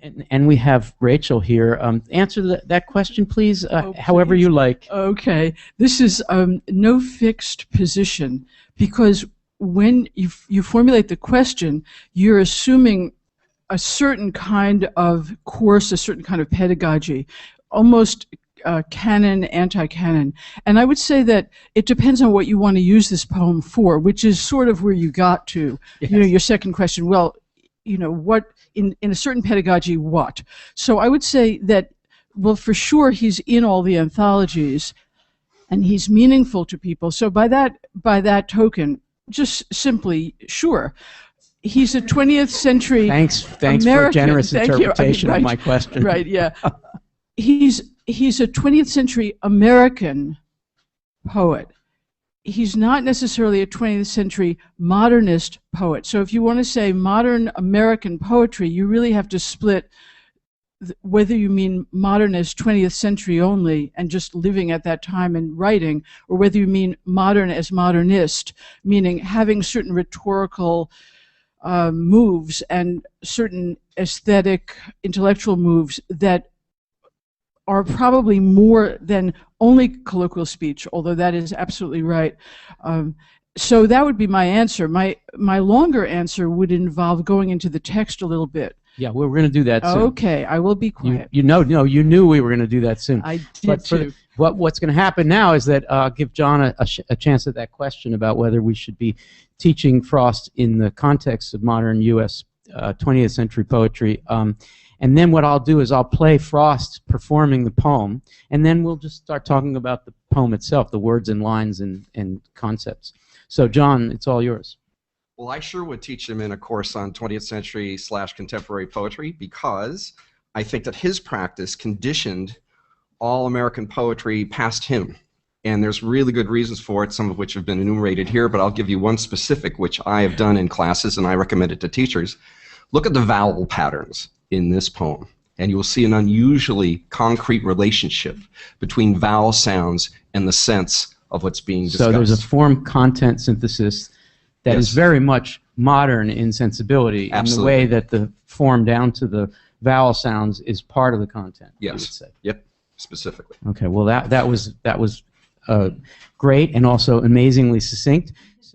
And we have Rachel here. Answer that question, please, however you like. Okay. This is no fixed position, because when you formulate the question, you're assuming a certain kind of course, a certain kind of pedagogy, almost canon, anti-canon. And I would say that it depends on what you want to use this poem for, which is sort of where you got to. Yes. Your second question. Well, what in a certain pedagogy, what? So I would say that, well, for sure he's in all the anthologies and he's meaningful to people. So by that token, just simply, sure, he's a 20th century Thanks American. for a generous interpretation of my question. Right, yeah. He's a 20th century American poet. He's not necessarily a 20th century modernist poet. So if you want to say modern American poetry, you really have to split whether you mean modernist 20th century only and just living at that time and writing, or whether you mean modern as modernist, meaning having certain rhetorical moves and certain aesthetic, intellectual moves that are probably more than only colloquial speech, although that is absolutely right. So that would be my answer. My longer answer would involve going into the text a little bit. Yeah, we're going to do that soon. Okay, I will be quiet. You knew we were going to do that soon. I did too. What's going to happen now is that I'll give John a chance at that question about whether we should be teaching Frost in the context of modern U.S. 20th century poetry. And then what I'll do is I'll play Frost performing the poem, and then we'll just start talking about the poem itself, the words and lines and concepts. So, John, it's all yours. Well, I sure would teach him in a course on 20th century / contemporary poetry, because I think that his practice conditioned all American poetry past him. And there's really good reasons for it, some of which have been enumerated here, but I'll give you one specific, which I have done in classes, and I recommend it to teachers. Look at the vowel patterns in this poem, and you will see an unusually concrete relationship between vowel sounds and the sense of what's being discussed. So there's a form-content synthesis that is very much modern in sensibility. Absolutely. In the way that the form down to the vowel sounds is part of the content. Yes. You would say. Yep. Specifically. Okay. Well, that was great and also amazingly succinct.